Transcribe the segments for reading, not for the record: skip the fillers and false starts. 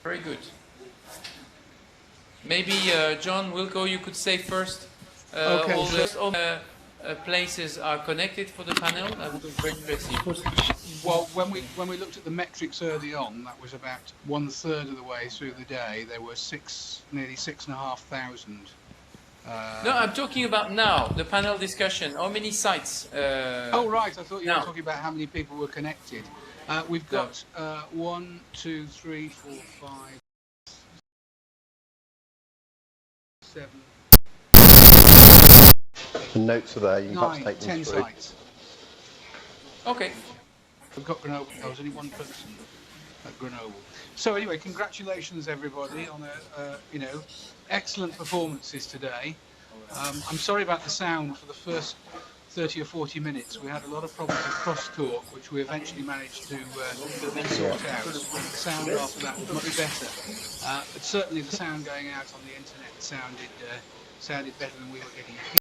Very good. Maybe John Wilco, you could say first. Okay, All the places are connected for the panel. That would be very interesting. Well, when we looked at the metrics early on, that was about 1/3 of the way through the day. There were nearly 6,500. No, I'm talking about now, the panel discussion. How many sites? Oh, right. I thought you were talking about how many people were connected. We've got 1, 2, 3, 4, 5, 7. The notes are there. You can perhaps 9, take them 10 through. sites. Okay. We've got Grenoble. There was only one person at Grenoble. So anyway, congratulations everybody on excellent performances today. I'm sorry about the sound for the first 30 or 40 minutes. We had a lot of problems with crosstalk, which we eventually managed to sort out. The sound after that was much better. But certainly the sound going out on the internet sounded better than we were getting here.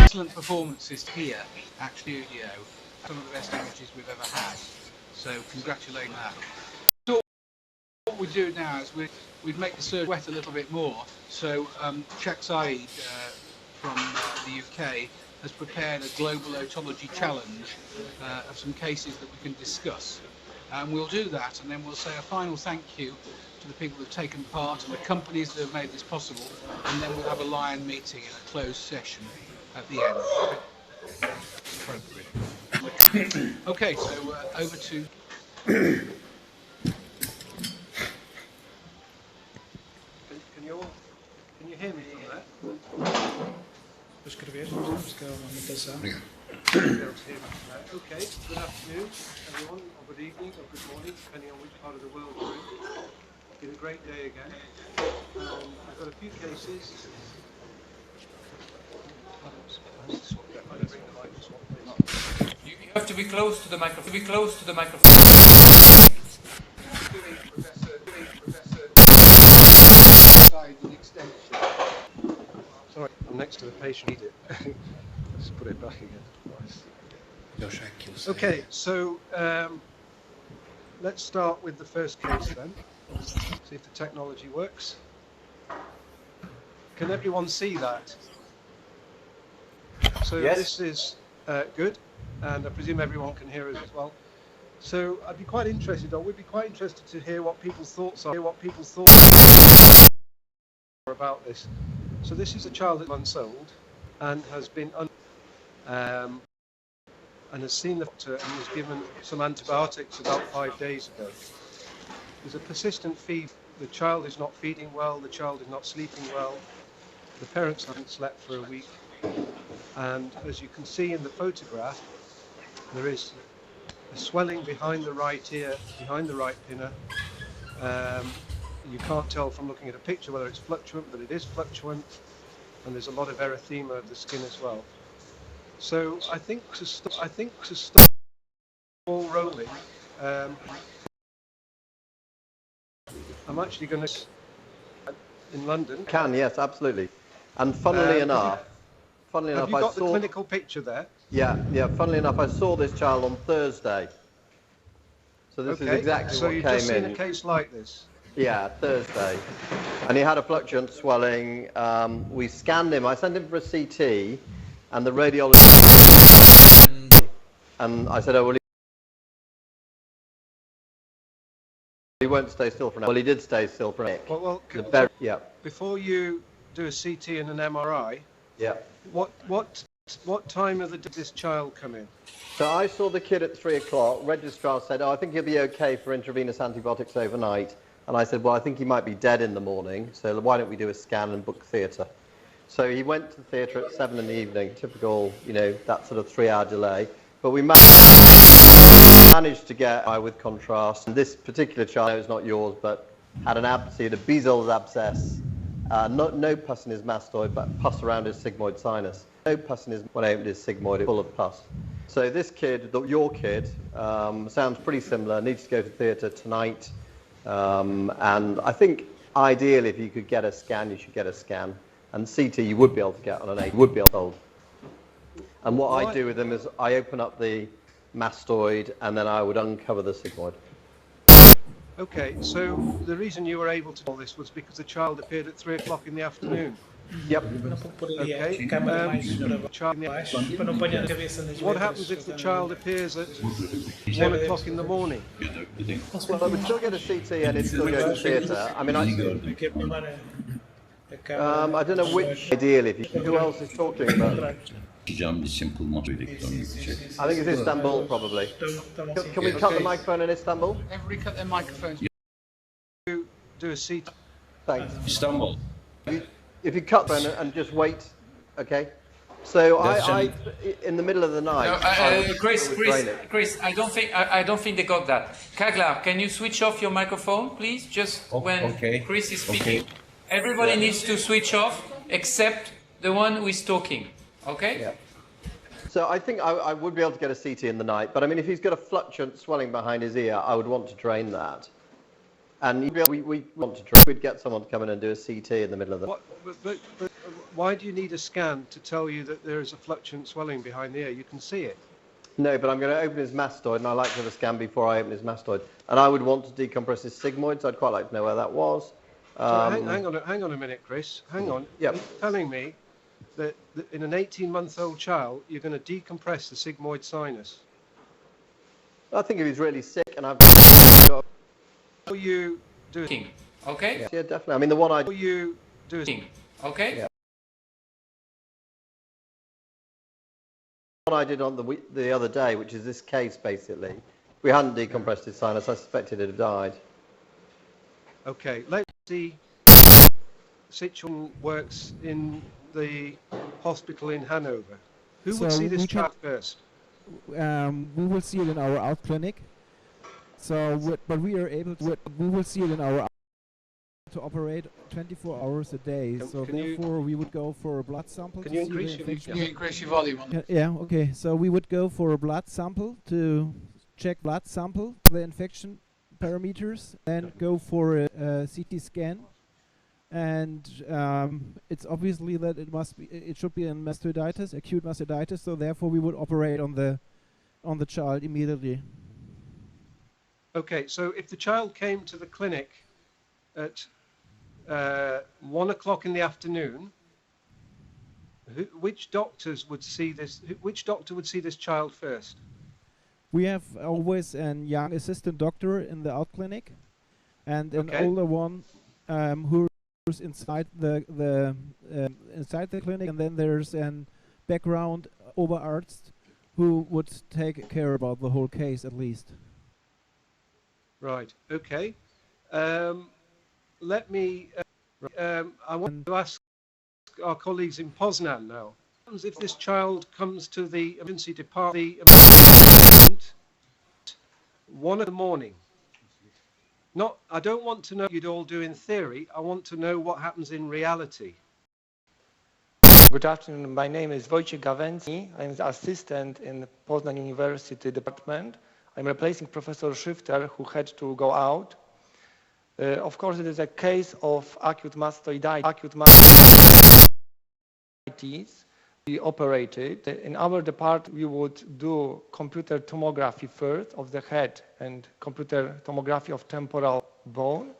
Excellent performances here at studio. Some of the best images we've ever had. So congratulations on that. So what we do now is we'd make the surge wet a little bit more. So Sheikh Saeed from the UK has prepared a global otology challenge of some cases that we can discuss. And we'll do that, and then we'll say a final thank you to the people who have taken part and the companies that have made this possible, and then we'll have a lion meeting in a closed session at the end. Appropriate. Okay, so over to... Can you hear me from there? Okay, good afternoon everyone, or good evening, or good morning, depending on which part of the world you're in. It's been a great day again. I've got a few cases. You have to be close to the microphone. Sorry, I'm next to the patient. Let's put it back again. Okay, so let's start with the first case then. See if the technology works. Can everyone see that? So Yes. This is good, and I presume everyone can hear us as well. So we'd be quite interested to hear what people's thoughts are. About this. So this is a child that's months old and has been and has seen the doctor and was given some antibiotics about 5 days ago. There's a persistent fever. The child is not feeding well, the child is not sleeping well, the parents haven't slept for a week, and as you can see in the photograph, there is a swelling behind the right ear, behind the right pinna. You can't tell from looking at a picture whether it's fluctuant, but it is fluctuant, and there's a lot of erythema of the skin as well. So I think to start ball rolling, I'm actually going to in London. Yes, absolutely. And funnily enough, have you got the clinical picture there? Yeah. Funnily enough, I saw this child on Thursday. So this is exactly what came in. So you've just seen a case like this? Yeah, Thursday. And he had a fluctuant swelling. We scanned him. I sent him for a CT, and the radiologist. And I said, oh, well, he won't stay still for an hour. Well, he did stay still for an hour. Before you do a CT and an MRI, what time of the day did this child come in? So I saw the kid at 3 o'clock. Registrar said, oh, I think he'll be okay for intravenous antibiotics overnight. And I said, well, I think he might be dead in the morning, so why don't we do a scan and book theatre? So he went to the theatre at 7 in the evening, typical, that sort of 3-hour delay. But we managed to get with contrast. And this particular child, it's not yours, but had an abscess, a Bezold's abscess, no pus in his mastoid, but pus around his sigmoid sinus. No pus in his, when I opened his sigmoid, full of pus. So this kid, your kid, sounds pretty similar, needs to go to theatre tonight. And I think ideally if you could get a scan, you should get a scan. And CT you would be able to get on an 8, would be able to. And what I do with them is I open up the mastoid and then I would uncover the sigmoid. Okay, so the reason you were able to do all this was because the child appeared at 3 o'clock in the afternoon. Yep. Okay. What happens if the child appears at 1 o'clock in the morning? Well, I would still get a CT and he'd still go to theatre. I mean, I don't know which ideally. Who else is talking about? I think it's Istanbul, probably. Can we cut the microphone in Istanbul? Everybody cut their microphones. Do a CT. Thanks. Istanbul. If you cut the phone and just wait, okay? So I in the middle of the night. Chris, I don't think they got that. Kaglar, can you switch off your microphone, please? Just when Chris is speaking. Okay. Everybody needs to switch off except the one who is talking. Okay? Yeah. So I think I would be able to get a CT in the night, but I mean, if he's got a fluctuant swelling behind his ear, I would want to drain that. And we want to drain. We'd get someone to come in and do a CT in the middle of the night. But why do you need a scan to tell you that there is a fluctuant swelling behind the ear? You can see it. No, but I'm going to open his mastoid, and I like to have a scan before I open his mastoid. And I would want to decompress his sigmoid, so I'd quite like to know where that was. Hang on a minute, Chris. Hang on. Yep. You're telling me that in an 18-month-old child, you're going to decompress the sigmoid sinus. I think if he's really sick and I've got... How you do it? Okay? Yeah, definitely. I mean, the one I... How you do it? Okay? Yeah. The one I did on the other day, which is this case, basically, we hadn't decompressed his sinus. I suspected he'd have died. Okay, let's see. Situation works in the hospital in Hanover. Who would see this child first? We will see it in our out clinic. But we are able to. We will see it in our to operate 24 hours a day. Therefore, we would go for a blood sample. Can you increase your volume on? Yeah. Okay. So we would go for a blood sample to check the infection parameters, and go for a CT scan. And it's obviously that it should be in mastoiditis, acute mastoiditis. So therefore, we would operate on the child immediately. Okay, so if the child came to the clinic at 1 o'clock in the afternoon, which doctors would see this? Which doctor would see this child first? We have always a young assistant doctor in the out clinic, and an older one who's inside the clinic, and then there's an background Oberarzt who would take care about the whole case at least. Right. Okay. Let me. I want to ask our colleagues in Poznan now. What happens if this child comes to the emergency department 1 in the morning? I don't want to know what you'd all do in theory. I want to know what happens in reality. Good afternoon. My name is Wojciech Gawęcki. I'm the assistant in the Poznan University department. I'm replacing Professor Shifter, who had to go out. Of course, it is a case of acute mastoiditis. We operated. In our department, we would do computer tomography first of the head and computer tomography of temporal bone.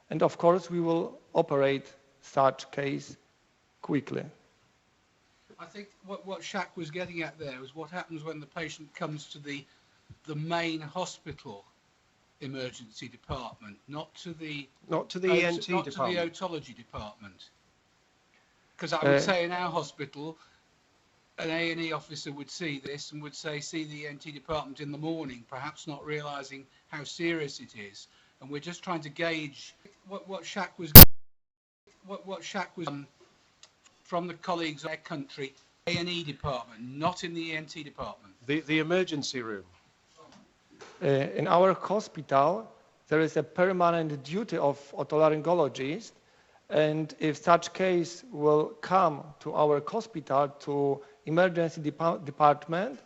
And of course, we will operate such case quickly. I think what Shaq was getting at there was what happens when the patient comes to the main hospital emergency department, not to the ENT department, not to the otology department. Because I would say in our hospital, an A&E officer would see this and would say, see the ENT department in the morning, perhaps not realising how serious it is. And we're just trying to gauge what Shaq was from the colleagues of their country, A&E department, not in the ENT department. The emergency room. In our hospital, there is a permanent duty of otolaryngologist, and if such case will come to our hospital, to emergency department,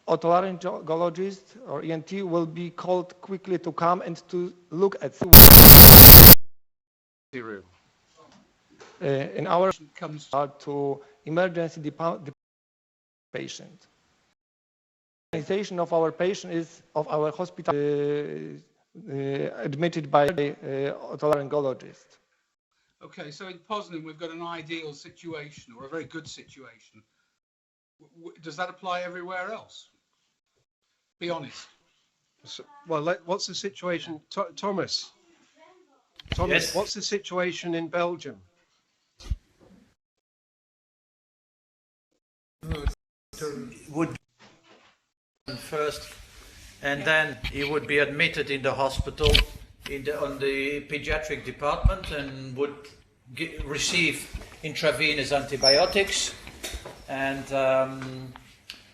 otolaryngologist or ENT will be called quickly to come and to look at the room. In our comes to emergency patient. Organization of our patient is of our hospital admitted by otolaryngologist. Okay, so in Poznan we've got an ideal situation or a very good situation. Does that apply everywhere else? Be honest. So, well, what's the situation, Thomas? Yes. What's the situation in Belgium? Would first, and then he would be admitted in the hospital on the pediatric department and would receive intravenous antibiotics, and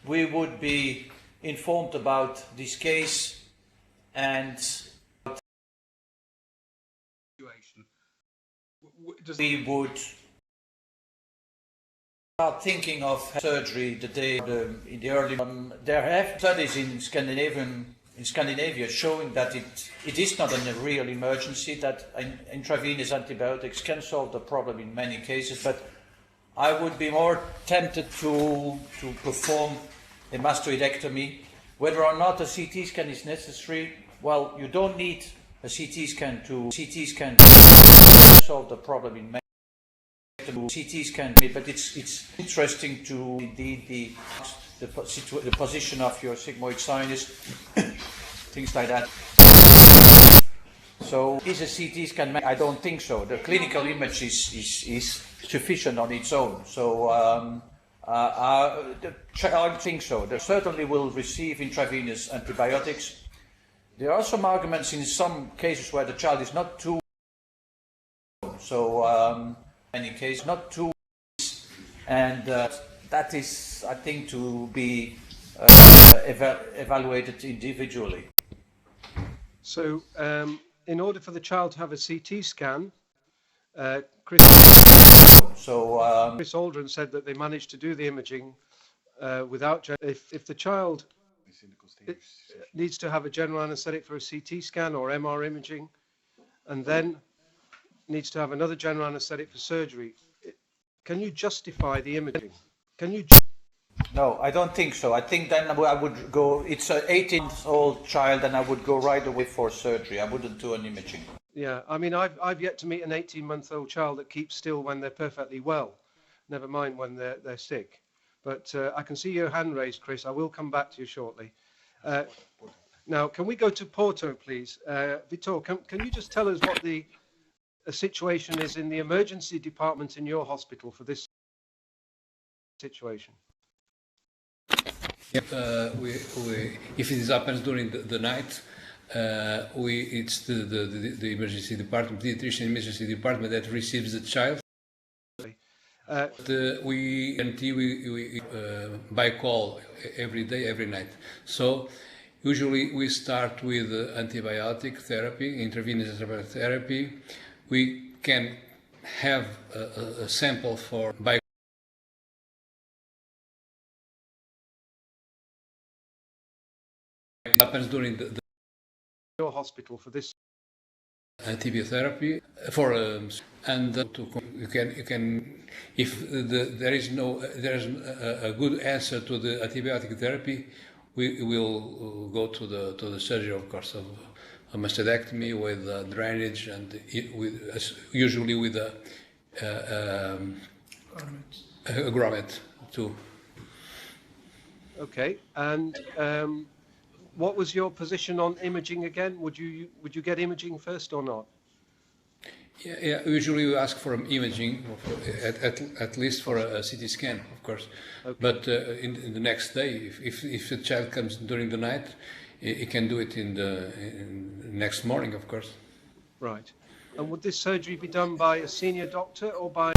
we would be informed about this case and we would start thinking of surgery the day in the early. There have studies in Scandinavia showing that it is not a real emergency, that intravenous antibiotics can solve the problem in many cases, but I would be more tempted to perform a mastoidectomy. Whether or not a CT scan is necessary, well, you don't need a CT scan to solve the problem in many CT scan, but it's interesting to the position of your sigmoid sinus, things like that. So is a CT scan? I don't think so. The clinical image is sufficient on its own. So I don't think so. They certainly will receive intravenous antibiotics. There are some arguments in some cases where the child is not too. So many cases not too, and that is, I think, to be evaluated individually. So, in order for the child to have a CT scan, Chris Aldrin said that they managed to do the imaging without. If the child needs to have a general anaesthetic for a CT scan or MR imaging, and then needs to have another general anaesthetic for surgery, can you justify the imaging? Can you? No, I don't think so. I think then I would go, it's an 18-year-old child, and I would go right away for surgery. I wouldn't do an imaging. Yeah, I mean, I've yet to meet an 18-month-old child that keeps still when they're perfectly well, never mind when they're sick. But I can see your hand raised, Chris. I will come back to you shortly. Now, can we go to Porto, please? Vitor, can you just tell us what the situation is in the emergency department in your hospital for this situation? If it happens during the night, it's the emergency department, the pediatrician emergency department that receives the child. We by call every day, every night. So usually we start with antibiotic therapy, intravenous antibiotic therapy. We can have a sample for by happens during your hospital for this antibiotic therapy for you can if there is a good answer to the antibiotic therapy, we will go to the surgery, of course, of a mastectomy with drainage and usually with a grommet too. Okay, and what was your position on imaging again? Would you get imaging first or not? Yeah. Usually we ask for imaging, at least for a CT scan, of course. Okay. But in the next day, if the child comes during the night, he can do it in the next morning, of course. Right. And would this surgery be done by a senior doctor or by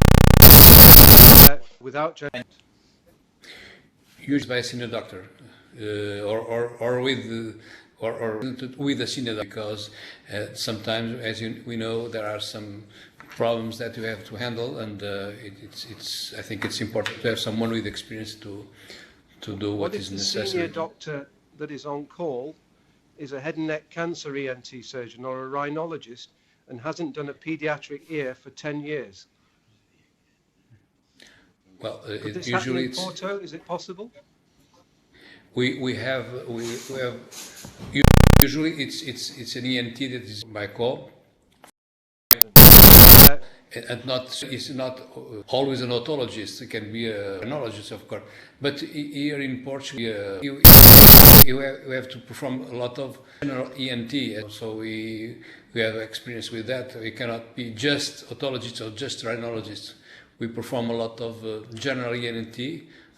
without judgment? Usually by a senior doctor, or with a senior doctor, because sometimes, as we know, there are some problems that you have to handle, and I think it's important to have someone with experience to do what is necessary. The senior doctor that is on call is a head and neck cancer ENT surgeon or a rhinologist and hasn't done a pediatric ear for 10 years. Well, usually in Porto, is it possible? we have usually it's an ENT that is by call, and it's not always an otologist. It can be a rhinologist, of course. But here in Portugal, you have to perform a lot of general ENT. So we have experience with that. We cannot be just otologists or just rhinologists. We perform a lot of general ENT,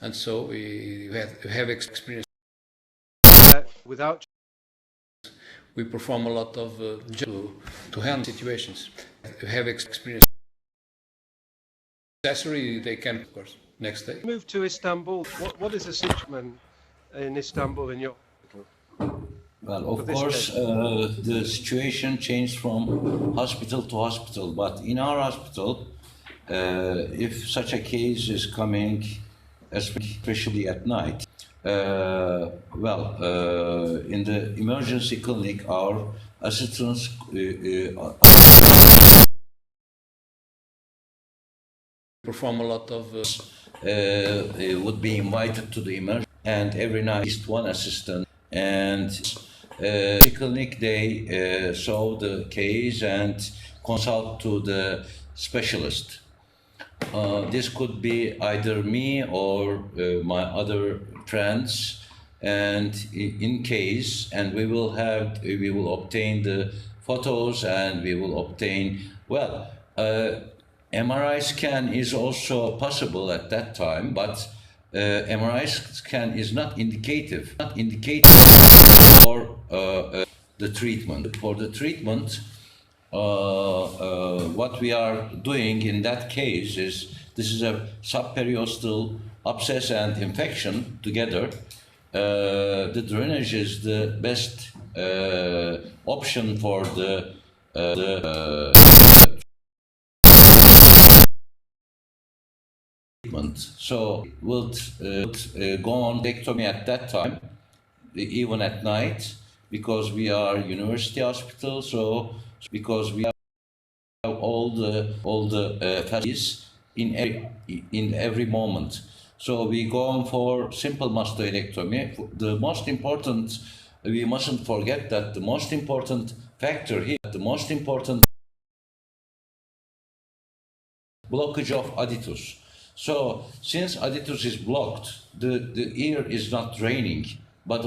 and so we have experience. Without We perform a lot of to handle situations. We have experience. Accessory, they can, of course, next day. move to Istanbul, what is the situation in Istanbul in your Well, of course, the situation changed from hospital to hospital, but in our hospital, if such a case is coming, especially at night, in the emergency clinic, our assistants perform a lot of would be invited to the emergency, and every night at least one assistant, and the clinic they saw the case and consult to the specialist. This could be either me or my other friends, and in case, and we will obtain the photos, and we will obtain, MRI scan is also possible at that time, but MRI scan is not indicative for the treatment. For the treatment, what we are doing in that case is, this is a subperiosteal abscess and infection together. The drainage is the best option for the treatment. So we'll go on ectomy at that time, even at night, because we are university hospital. So because we have all the facilities in every moment. So we go on for simple mastoidectomy. The most important, we mustn't forget that the most important factor here, the most important blockage of adductus. So since adductus is blocked, the ear is not draining, but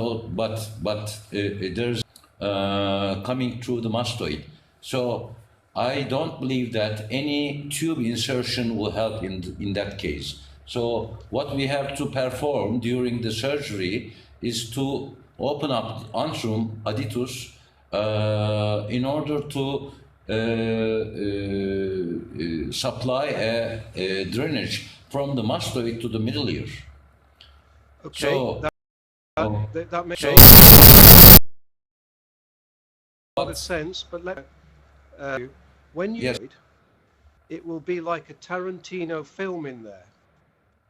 there's coming through the mastoid. So I don't believe that any tube insertion will help in that case. So what we have to perform during the surgery is to open up the antrum addutus in order to supply a drainage from the mastoid to the middle ear. Okay, So, that makes a lot of sense, but when you do it, it will be like a Tarantino film in there.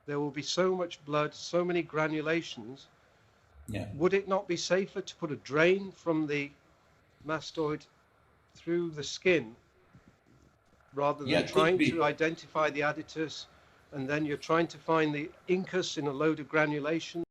There will be so much blood, so many granulations. yeah. Would it not be safer to put a drain from the mastoid through the skin, rather than trying to identify the addutus, and then you're trying to find the incus in a load of granulation?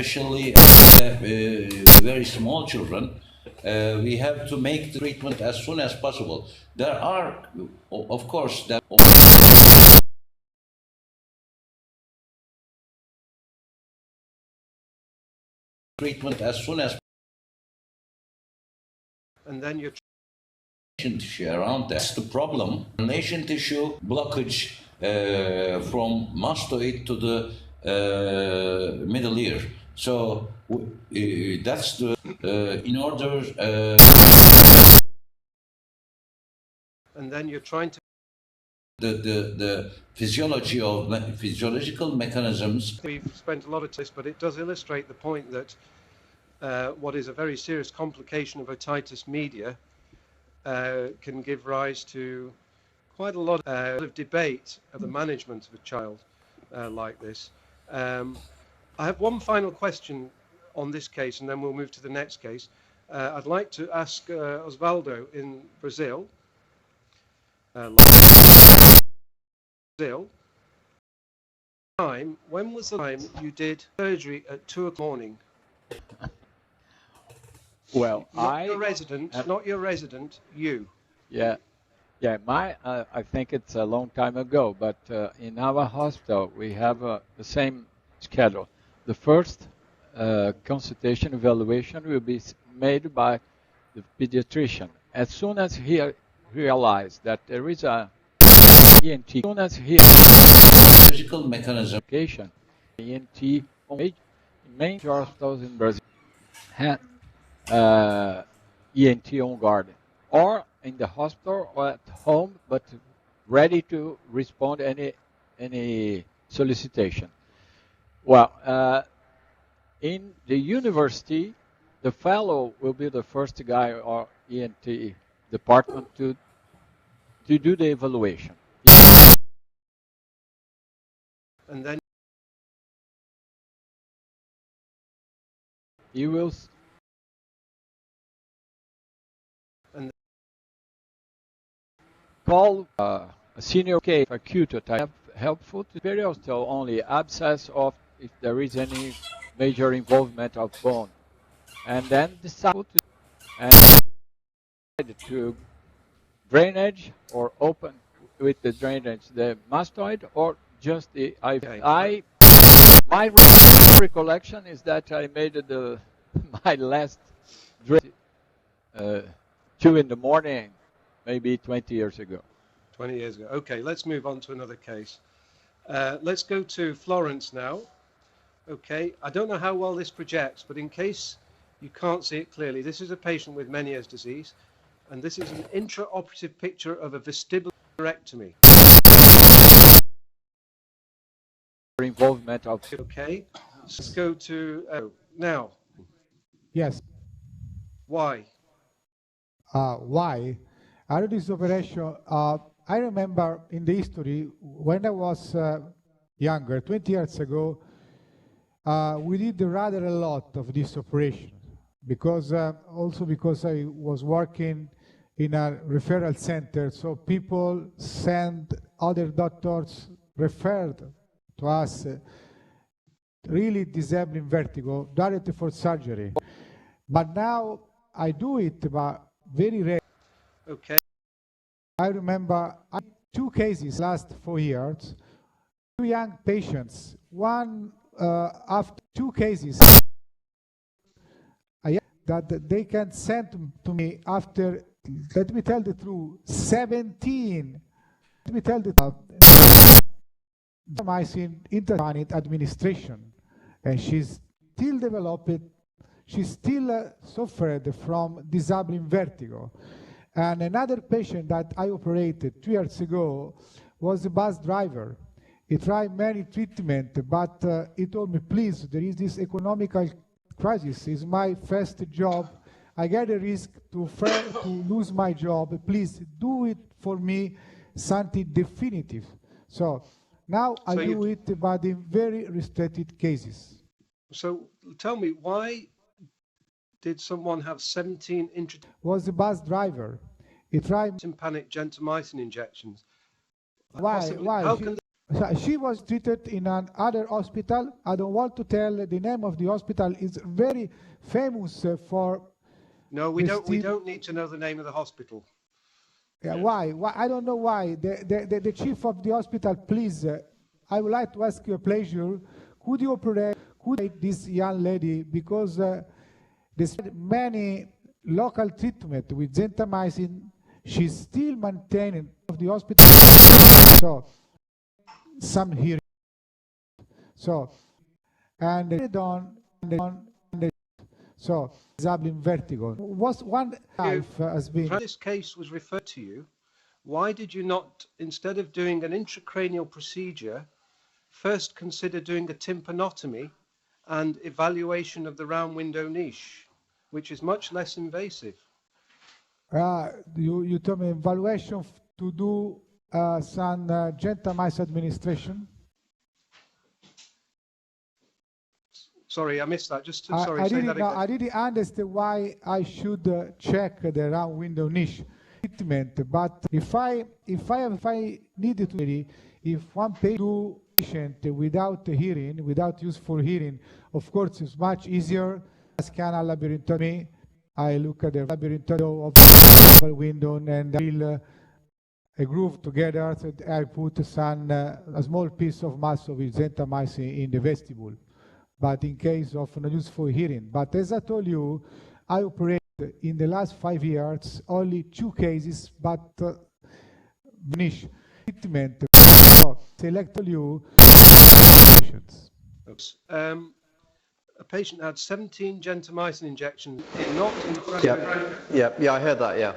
Especially very small children, we have to make the treatment as soon as possible. There are, of course, treatment as soon as, and then you're tissue around that. That's the problem. Nation tissue blockage from mastoid to the middle ear. So that's the in order. And then you're trying to the physiological mechanisms. We've spent a lot of time, but it does illustrate the point that what is a very serious complication of otitis media can give rise to quite a lot of debate of the management of a child. like this. I have one final question on this case, and then we'll move to the next case. I'd like to ask Osvaldo in Brazil. When was the time you did surgery at 2 o'clock morning? Well, not your resident, you. Yeah, yeah. I think it's a long time ago, but in our hospital we have the same schedule. The first consultation evaluation will be made by the pediatrician. As soon as he realizes that there is a ENT, as soon as he physical mechanism, ENT in main hospitals in Brazil have ENT on guard, or in the hospital or at home, but ready to respond any solicitation. Well, in the university, the fellow will be the first guy or ENT department to do the evaluation. And then you will call a senior case acute type helpful to periosteal only abscess of if there is any major involvement of bone, and then decide to drainage or open with the drainage the mastoid or just the IV. My recollection is that I made my last drain 2 in the morning, maybe 20 years ago. 20 years ago. Okay, let's move on to another case. Let's go to Florence now. Okay, I don't know how well this projects, but in case you can't see it clearly, this is a patient with Meniere's disease, and this is an intraoperative picture of a vestibulorectomy. Involvement of. Okay, so let's go to now. Yes. Why? Why? I do this operation. I remember in the history when I was younger, 20 years ago, we did rather a lot of this operation because also because I was working in a referral center, so people send other doctors referred to us really disabling vertigo directly for surgery. But now I do it, but very rare. Okay. I remember 2 cases last 4 years, 2 young patients, one after 2 cases that they can send to me after, let me tell the truth, 17, let me tell the truth, intermittent administration, and she's still developed, she still suffered from disabling vertigo. And another patient that I operated 2 years ago was a bus driver. He tried many treatments, but he told me, please, there is this economical crisis. It's my first job. I get a risk to lose my job. Please do it for me, something definitive. So now I do it, but in very restricted cases. So tell me, why did someone have 17 was a bus driver. He tried tympanic gentamicin injections. Why? She was treated in another hospital. I don't want to tell the name of the hospital. It's very famous for. No, we don't need to know the name of the hospital. Yeah, why? I don't know why. The chief of the hospital, please. I would like to ask you a pleasure. Could you operate this young lady because there's many local treatment with gentamicin. She's still maintaining of the hospital. So some hearing. So and so disabling vertigo. Was one life has been. This case was referred to you. Why did you not, instead of doing an intracranial procedure, first consider doing a tympanotomy and evaluation of the round window niche, which is much less invasive? You told me evaluation to do some gentamicin administration. Sorry, I missed that. Just sorry, say that again. I didn't understand why I should check the round window niche treatment. But if I needed to, if one patient without hearing, without useful hearing, of course, it's much easier. Scan a labyrinectomy. I look at the labyrinectomy of the window and drill a groove together. So I put a small piece of muscle with gentamicin in the vestibule. But in case of non-useful hearing. But as I told you, I operate in the last 5 years only 2 cases, but niche treatment. Select you patients. Oops. A patient had 17 gentamicin injections, not in front Yeah, I heard that, yeah.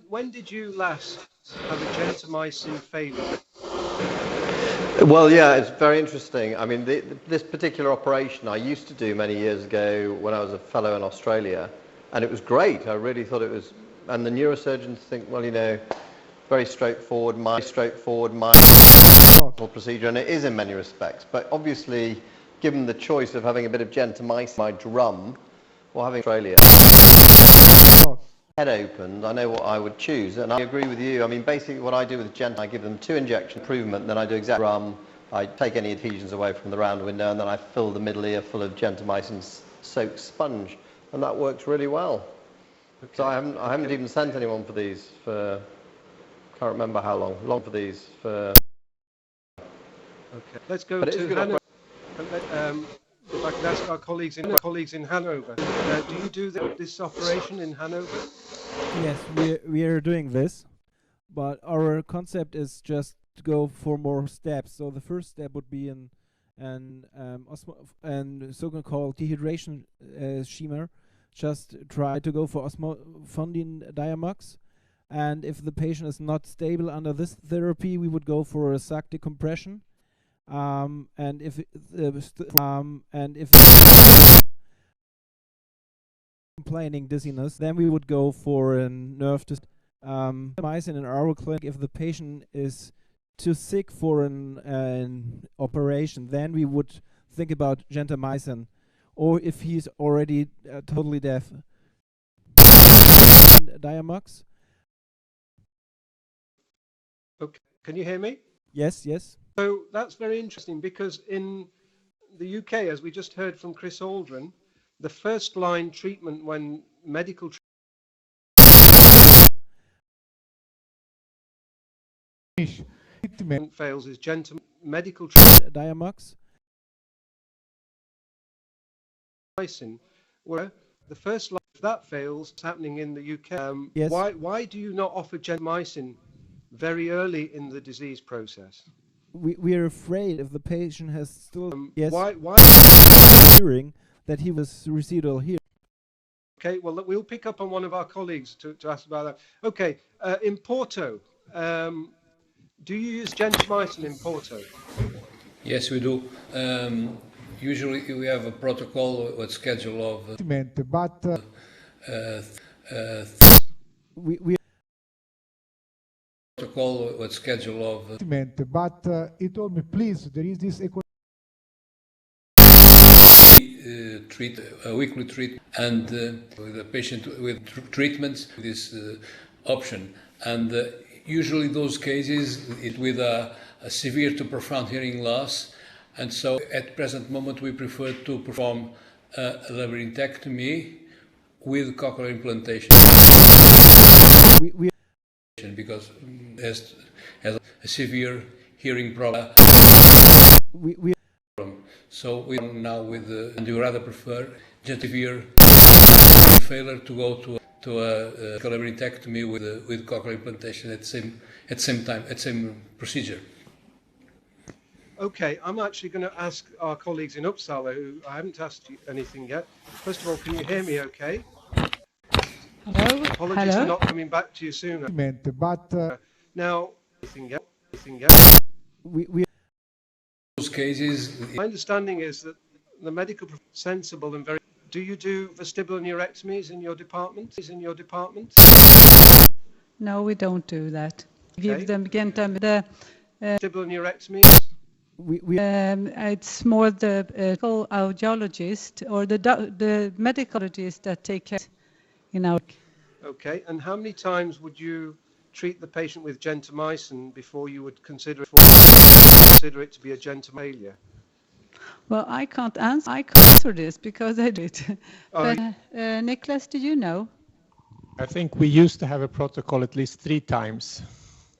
When did you last have a gentamicin failure? Well, yeah, it's very interesting. I mean, this particular operation I used to do many years ago when I was a fellow in Australia, and it was great. I really thought it was, and the neurosurgeons think, well, you know, very straightforward, procedure, and it is in many respects. But obviously, given the choice of having a bit of gentamicin, my drum, or having Australia head opened, I know what I would choose, and I agree with you. I mean, basically what I do with gent, I give them 2 injection improvement, then I do exact drum, I take any adhesions away from the round window, and then I fill the middle ear full of gentamicin soaked sponge, and that works really well. Okay. So I haven't even sent anyone for these for, can't remember how long for these for. Okay, let's go to Hanover. If I could ask our colleagues in Hanover, do you do this operation in Hanover? Yes, we are doing this, but our concept is just to go for more steps. So the first step would be an so-called dehydration schema. Just try to go for osmofundin diamox, and if the patient is not stable under this therapy, we would go for a suck decompression. And if complaining dizziness, then we would go for a nerve gentamicin in our clinic. If the patient is too sick for an operation, then we would think about gentamicin, or if he's already totally deaf, diamox. Okay, can you hear me? Yes. So that's very interesting, because in the UK, as we just heard from Chris Aldrin, the first line treatment when medical treatment fails is medical diamox. Where the first line, if that fails, it's happening in the UK. Yes. Why do you not offer gentamicin very early in the disease process? We are afraid if the patient has still why hearing that he was residual here. Okay, well, we'll pick up on one of our colleagues to ask about that. Okay, in Porto, do you use gentamicin in Porto? Yes, we do. Usually we have a protocol with schedule of but we protocol with schedule of but he told me, please, there is this treat a weekly treat, and with the patient with treatments, this option, and usually those cases with a severe to profound hearing loss, and so at present moment we prefer to perform a labyrinthectomy with cochlear implantation. Because has a severe hearing problem. So we now with and we rather prefer severe failure to go to a labyrinthectomy with cochlear implantation at same procedure. Okay, I'm actually going to ask our colleagues in Uppsala, who I haven't asked you anything yet. First of all, can you hear me okay? Hello? Apologies for not coming back to you sooner. But now, anything else? Those cases. My understanding is that the medical sensible and very. Do you do vestibular neurectomies in your department? No, we don't do that. Okay. Give them vestibular neurectomies. It's more the audiologist or the medicologist that take care in our. Okay, and how many times would you treat the patient with gentamicin before you would consider it to be a gentamicin? Well, I can't answer this because I did. But Nicholas, do you know? I think we used to have a protocol at least 3 times.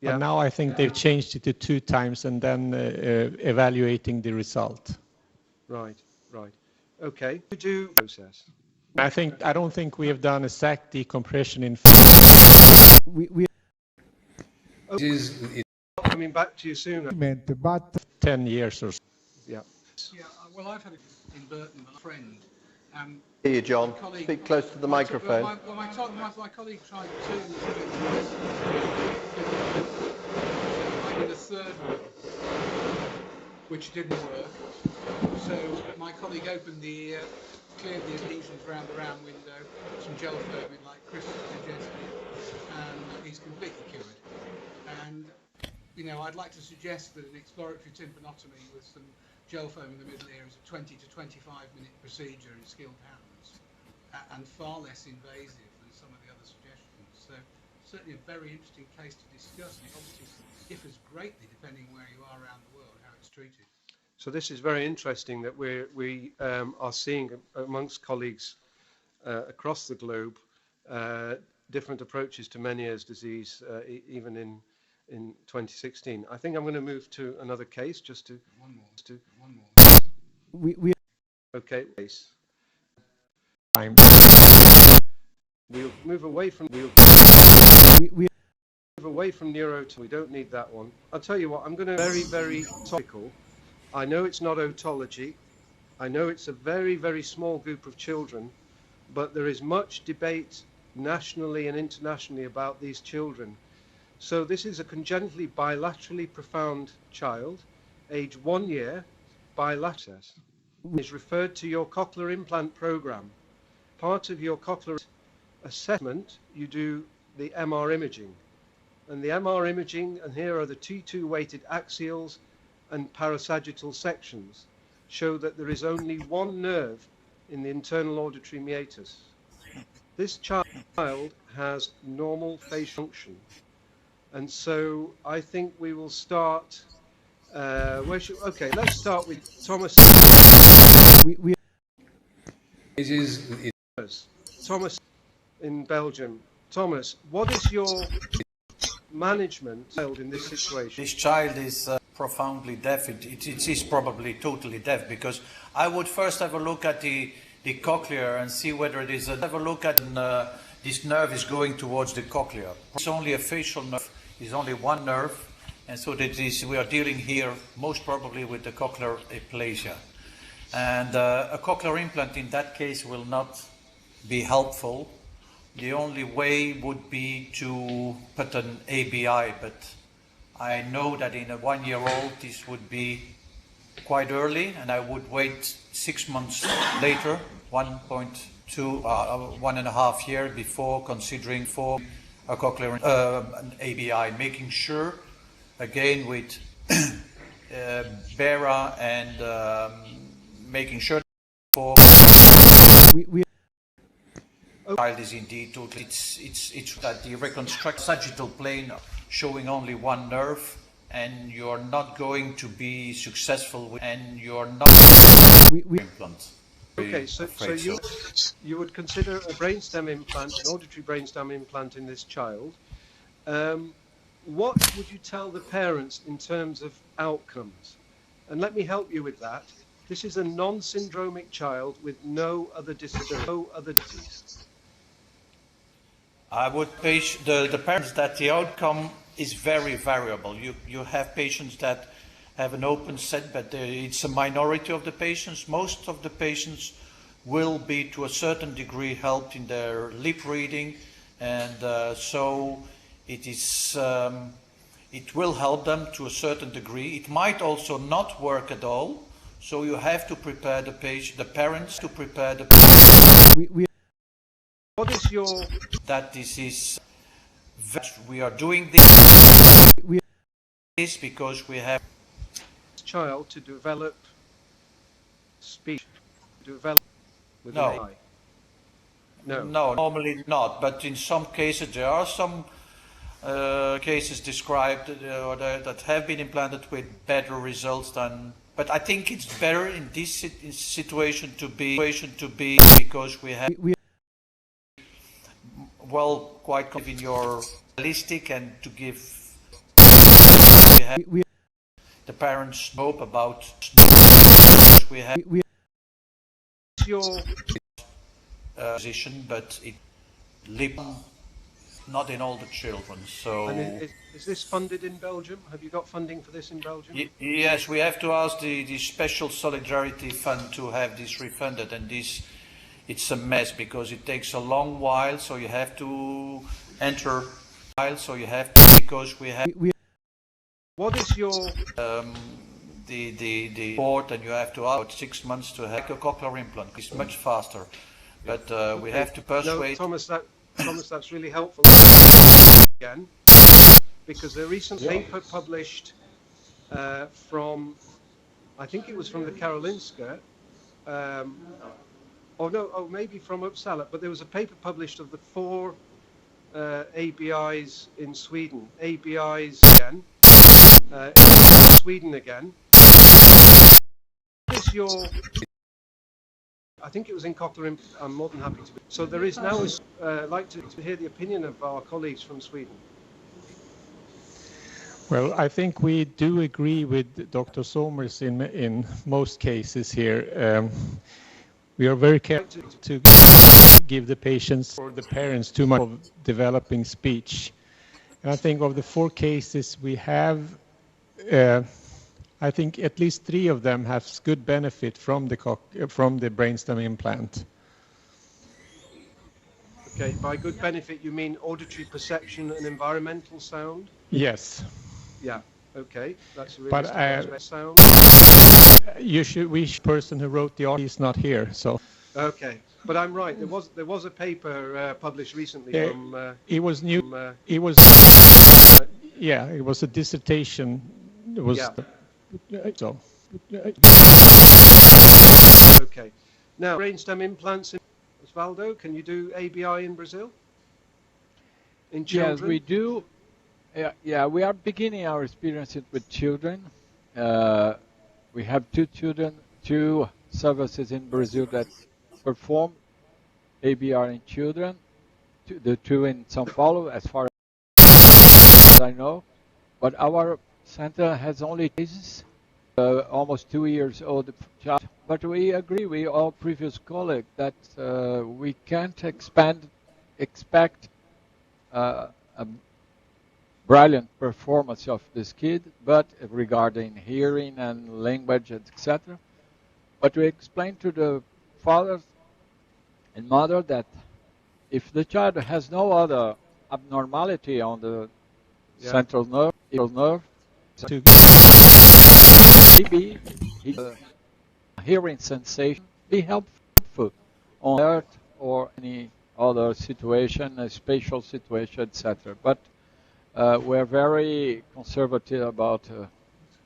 Yeah. But now I think they've changed it to 2 times and then evaluating the result. Right, right. Okay. You do process. I don't think we have done a sac decompression in. Coming back to you soon. But 10 years or so. Yeah. Yeah. Well, I've had it in Burton, a friend. Hear you, John. Speak close to the microphone. My colleague tried 2. I did a 3rd one, which didn't work. So my colleague opened cleared the adhesions around the round window, some gel foaming like Chris suggested, and he's completely cured. And I'd like to suggest that an exploratory tympanotomy with some gel foam in the middle ear is a 20 to 25-minute procedure in skilled hands, and far less invasive than some of the other suggestions. So certainly a very interesting case to discuss, and it obviously differs greatly depending where you are around the world, how it's treated. So this is very interesting that we are seeing amongst colleagues across the globe different approaches to Meniere's disease, even in 2016. I think I'm going to move to another case just to... One more. Okay. We'll move away from... move away from neuro. We don't need that one. I'll tell you what, I'm going to very, very topical. I know it's not otology. I know it's a very, very small group of children, but there is much debate nationally and internationally about these children. So this is a congenitally bilaterally profound child, age 1 year, bilateral. Is referred to your cochlear implant program. Part of your cochlear assessment, you do the MR imaging. And the MR imaging, and here are the T2 weighted axials and parasagittal sections, show that there is only one nerve in the internal auditory meatus. This child has normal facial function. And so I think we will start, okay, let's start with Thomas. Thomas in Belgium. Thomas, what is your management in this situation? This child is profoundly deaf. It is probably totally deaf, because I would first have a look at the cochlea and see whether it is have a look at this nerve is going towards the cochlea. It's only a facial nerve. It's only one nerve, and so that is, we are dealing here most probably with the cochlear aplasia. And a cochlear implant in that case will not be helpful. The only way would be to put an ABI, but I know that in a 1-year-old this would be quite early, and I would wait 6 months later, 1.5 years before considering for a cochlear an ABI, making sure again with BERA and making sure for child is indeed totally, it's that the reconstruct sagittal plane showing only one nerve, and you're not going to be successful with, and you're not implant. Okay, so you would consider a brainstem implant, an auditory brainstem implant in this child. What would you tell the parents in terms of outcomes? And let me help you with that. This is a non-syndromic child with no other disability, no other disease. I would page the parents that the outcome is very variable. You have patients that have an open set, but it's a minority of the patients. Most of the patients will be to a certain degree helped in their lip reading, and so it is. It will help them to a certain degree. It might also not work at all, so you have to prepare the patient, the parents to prepare the. What is your... That this is... We are doing this because we have... child to develop speech, develop with No. an AI? No. No, normally not. But in some cases, there are some cases described or that have been implanted with better results than. But I think it's better in this situation to be because we have quite in your realistic and to give the parents hope about we have your position, but it live not in all the children. So. And is this funded in Belgium? Have you got funding for this in Belgium? Yes, we have to ask the special solidarity fund to have this refunded, and it's a mess because it takes a long while. So you have to enter. So you have to, because we have. What is your the board, and you have to about 6 months to have a cochlear implant. It's much faster, but we have to persuade. No, Thomas, that's really helpful. Again, because a recent paper published from, I think it was from the Karolinska, maybe from Uppsala, but there was a paper published of the 4 ABIs in Sweden. ABIs again, Sweden again. What is your? I think it was in cochlear. I'm more than happy to. So there is now. Like to hear the opinion of our colleagues from Sweden. Well, I think we do agree with Dr. Somers in most cases here. We are very careful to give the patients or the parents too much of developing speech. And I think of the 4 cases we have, I think at least 3 of them have good benefit from the brainstem implant. Okay, by good benefit you mean auditory perception and environmental sound? Yes. Yeah. Okay, that's a really sound. Person who wrote the article is not here, so. Okay, but I'm right. There was a paper published recently from. It was new. It was. It was a dissertation. It was. Yeah. So. Okay. Now, brainstem implants in Osvaldo, can you do ABI in Brazil? In children? Yes, we do. Yeah, we are beginning our experience with children. We have 2 services in Brazil that perform ABR in children. The 2 in São Paulo, as far as I know. But our center has only cases, almost 2 years old child. But we agree with all previous colleagues that we can't expect a brilliant performance of this kid, but regarding hearing and language, etc. But we explain to the father and mother that if the child has no other abnormality on the central nerve, maybe his hearing sensation be helpful on Earth or any other situation, a spatial situation, etc. But we're very conservative about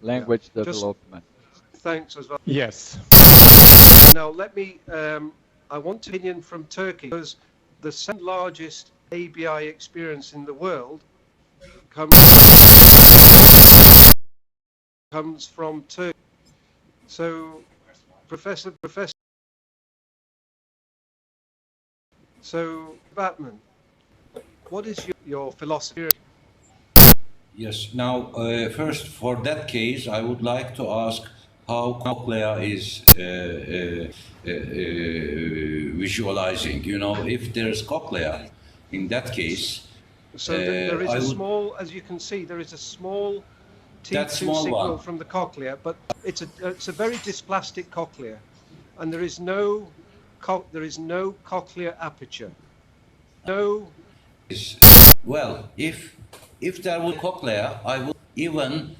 language development. Thanks as well. Yes. Now let me. I want an opinion from Turkey, because the second largest ABI experience in the world comes from Turkey. So, Professor. So, Batman, what is your philosophy? Yes. Now, first, for that case, I would like to ask how cochlea is visualizing. You know, if there's cochlea, in that case. So there is a small, as you can see, there is a small T2 signal from the cochlea, but it's a very dysplastic cochlea, and there is no cochlear aperture. No. Well, if there were cochlea, I would even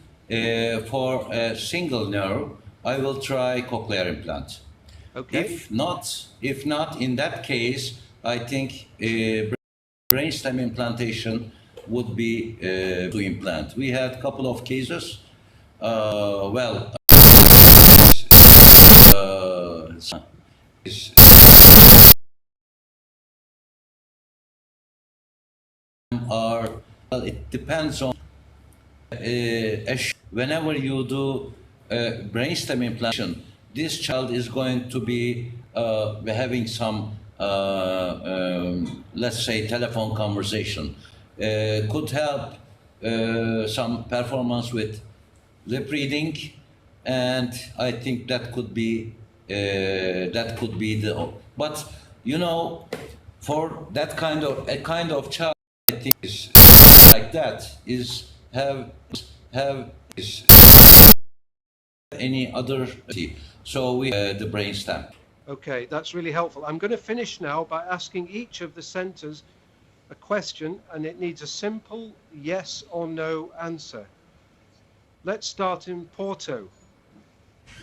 for a single nerve, I will try cochlear implant. Okay. If not, in that case, I think brainstem implantation would be to implant. We had a couple of cases. Well, well, it depends on whenever you do brainstem implantation, this child is going to be having some let's say telephone conversation, could help some performance with lip reading, and I think that could be the, but you know, for that kind of child, I think is like that is have any other, so we the brainstem. Okay, that's really helpful. I'm going to finish now by asking each of the centres a question, and it needs a simple yes or no answer. Let's start in Porto.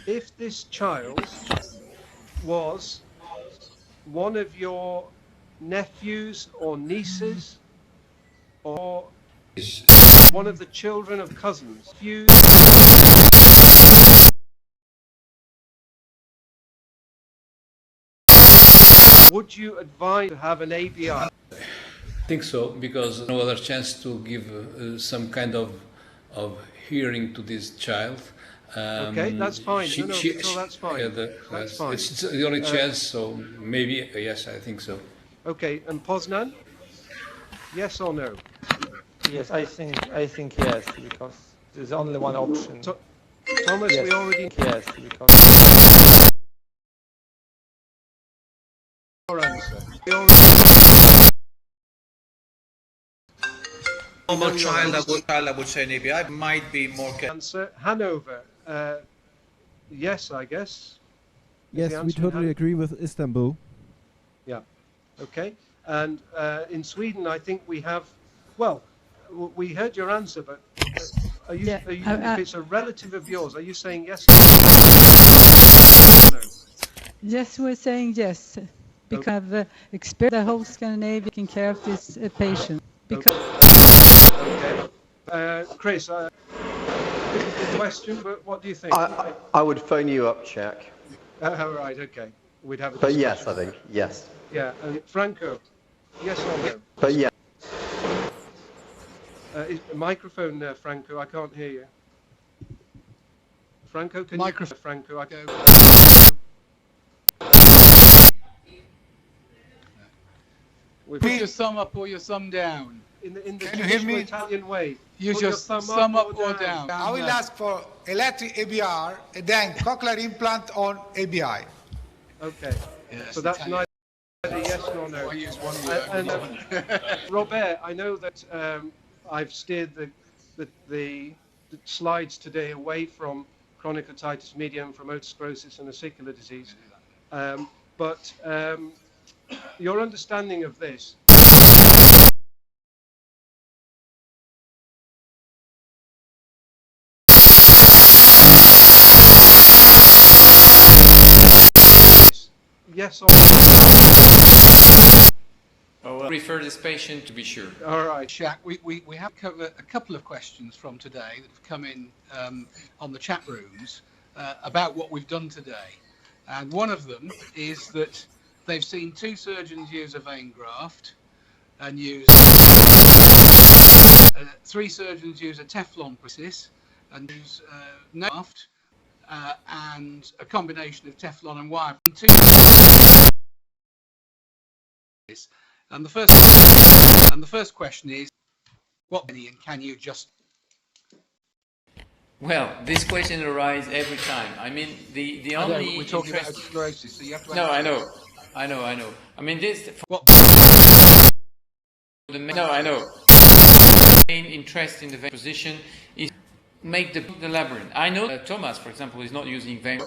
If this child was one of your nephews or nieces, or one of the children of cousins, would you advise to have an ABI? I think so, because no other chance to give some kind of hearing to this child. Okay, that's fine. That's fine. Yeah, that's fine. It's the only chance, so maybe yes, I think so. Okay, and Poznan? Yes or no? Yes, I think yes, because there's only one option. Thomas, yes, we already yes, because your answer. Normal child, I would say an ABI might be more. Answer Hanover. Yes, I guess. Yes, we totally agree with Istanbul. Yeah. Okay. And in Sweden, I think we have. Well, we heard your answer, but are you, if it's a relative of yours, are you saying yes? No. Yes, we're saying yes, because I've experienced the whole Scandinavia taking care of this patient. Because okay. Chris, this is the question, but what do you think? I would phone you up, Jack. Right, okay. We'd have a discussion. But yes, I think, yes. Yeah, and Franco, yes or no? But yeah. Microphone, Franco, I can't hear you. Franco, can you... Franco, I go... Put your thumb up or your thumb down. In the Can you hear me? Italian way. Use your thumb up or down. I will ask for electric ABR and then cochlear implant on ABI. Okay. Yes, so that's neither yes nor no. And Robert, I know that I've steered the slides today away from chronic otitis media and from otosclerosis and vesicular disease, but your understanding of this. Yes or no? I'll refer this patient to be sure. All right, Shaq, we have a couple of questions from today that have come in on the chat rooms about what we've done today. And one of them is that they've seen 2 surgeons use a vein graft and use 3 surgeons use a Teflon prosthesis and use no graft and a combination of Teflon and wire. And the first question is, what many and can you just? Well, this question arises every time. I mean, the only we're talking about sclerosis, so you have to. No, I know. I mean, this. What? No, I know. Main interest in the vein position is make the labyrinth. I know Thomas, for example, is not using vein.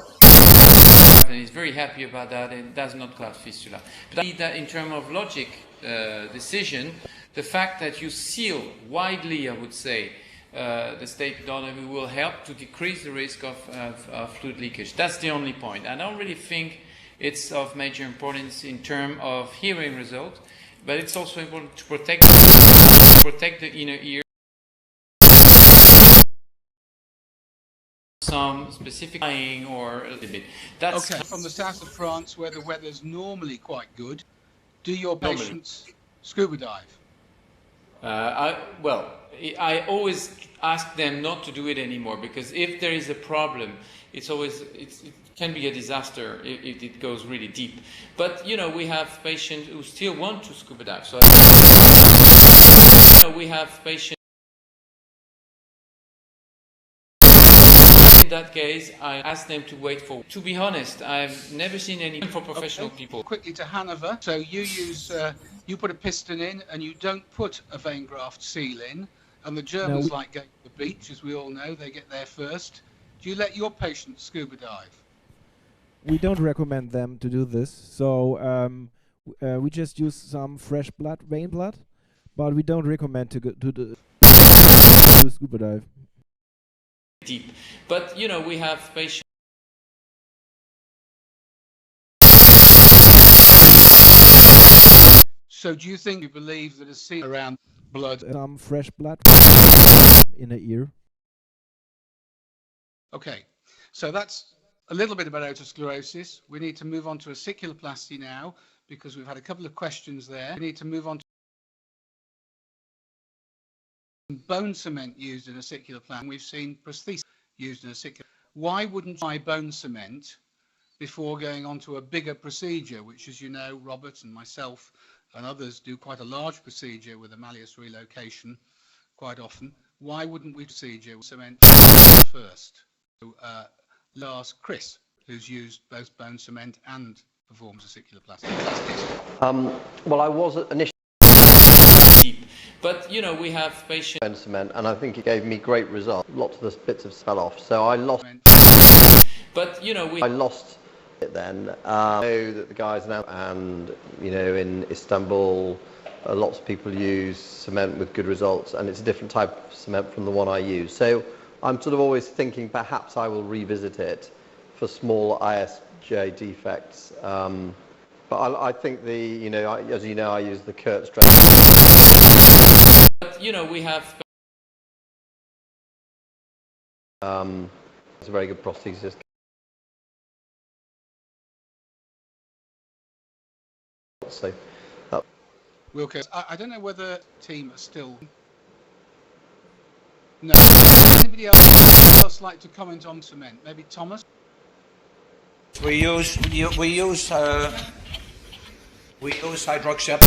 And he's very happy about that and does not clot fistula. But in terms of logic decision, the fact that you seal widely, I would say, the state autonomy will help to decrease the risk of fluid leakage. That's the only point. I don't really think it's of major importance in terms of hearing result, but it's also important to protect the inner ear. some specific lying or a little bit. That's okay. From the south of France, where the weather's normally quite good, do your patients scuba dive? I always ask them not to do it anymore, because if there is a problem, it can be a disaster if it goes really deep. But we have patients who still want to scuba dive. So we have patients. In that case, I ask them to wait for. To be honest, I've never seen any for professional people. Quickly to Hanover. So you use you put a piston in, and you don't put a vein graft seal in. And the Germans like going to the beach, as we all know. They get there first. Do you let your patients scuba dive? We don't recommend them to do this. So we just use some fresh blood, vein blood, but we don't recommend to do scuba dive. Deep, but we have patients. So do you think you believe that a seal around blood? Some fresh blood in the ear. Okay, so that's a little bit about otosclerosis. We need to move on to ossiculoplasty now, because we've had a couple of questions there. We need to move on to bone cement used in ossiculoplasty. We've seen prosthesis used in ossiculoplasty. Why wouldn't you try bone cement before going on to a bigger procedure, which, as you know, Robert and myself and others do quite a large procedure with a malleus relocation quite often? Why wouldn't we procedure with cement first? So, ask Chris, who's used both bone cement and performs ossiculoplasty. Well, I was initially deep, but we have patients bone cement, and I think it gave me great results. Lots of the bits have fell off, so I lost. But I lost it then. I know that the guys now, and in Istanbul, lots of people use cement with good results, and it's a different type of cement from the one I use. So I'm sort of always thinking perhaps I will revisit it for small ISJ defects. But I think as you know, I use the Kurt strap. But we have. It's a very good prosthesis. So, Wilco, I don't know whether team are still. No. Anybody else like to comment on cement? Maybe Thomas. We use hydroxy.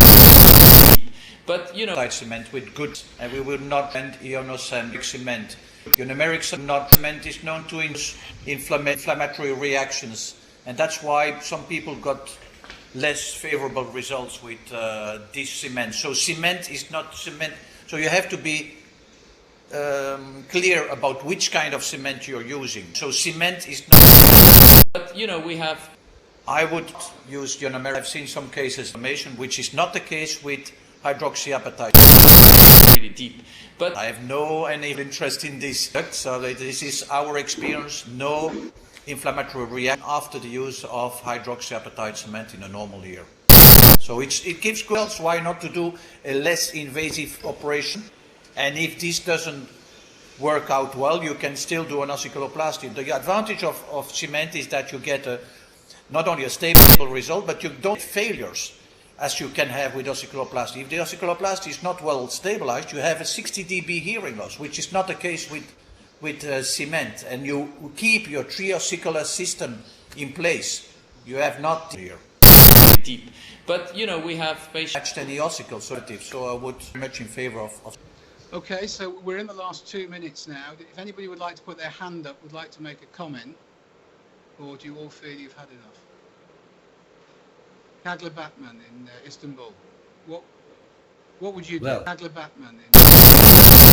But tight cement with good, and we will not blend ionocentric cement. Numeric cement is known to induce inflammatory reactions, and that's why some people got less favorable results with this cement. So cement is not cement. So you have to be clear about which kind of cement you're using. So cement is not. But we have. I would use ionomeric. I've seen some cases which is not the case with hydroxyapatite. Really deep, but I have no any interest in this. So this is our experience. No inflammatory reaction after the use of hydroxyapatite cement in a normal year. So it gives good results. Why not to do a less invasive operation? And if this doesn't work out well, you can still do an ossiculoplasty. The advantage of cement is that you get not only a stable result, but you don't get failures as you can have with ossiculoplasty. If the ossiculoplasty is not well stabilized, you have a 60 dB hearing loss, which is not the case with cement, and you keep your triossicular system in place. You have not here. Deep. But we have patients any ossicle, so I would much in favor of. Okay, so we're in the last 2 minutes now. If anybody would like to put their hand up, would like to make a comment, or do you all feel you've had enough? Kagler Batman in Istanbul. What would you do? Kagler Batman in.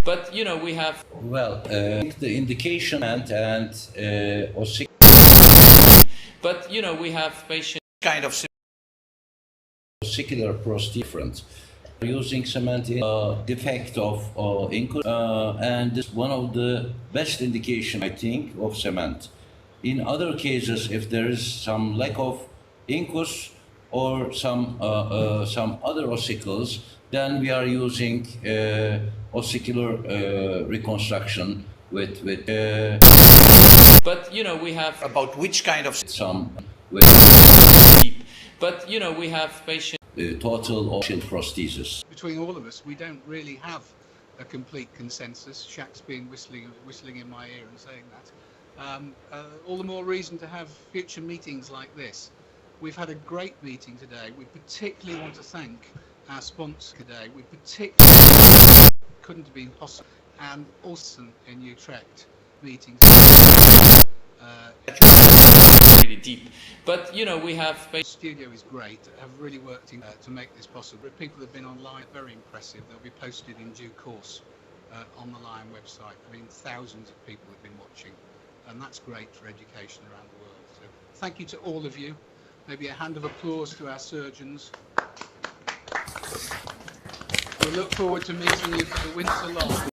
But we have. Well, the indication and But we have patients kind of ossicular prosthesis different. Using cement in defect of incus, and this is one of the best indication, I think, of cement. In other cases, if there is some lack of incus or some other ossicles, then we are using ossicular reconstruction with But, you know, we have About which kind of some with deep. But, you know, we have patients. total option prosthesis. Between all of us, we don't really have a complete consensus. Shaq's been whistling in my ear and saying that. All the more reason to have future meetings like this. We've had a great meeting today. We particularly want to thank our sponsor today. We particularly couldn't have been possible. And also in Utrecht meetings. Really deep. But, you know, we have... The studio is great, have really worked to make this possible. People have been online, very impressive. They'll be posted in due course on the Lion website. I mean, thousands of people have been watching, and that's great for education around the world. So thank you to all of you. Maybe a hand of applause to our surgeons. We look forward to meeting you for the winter long.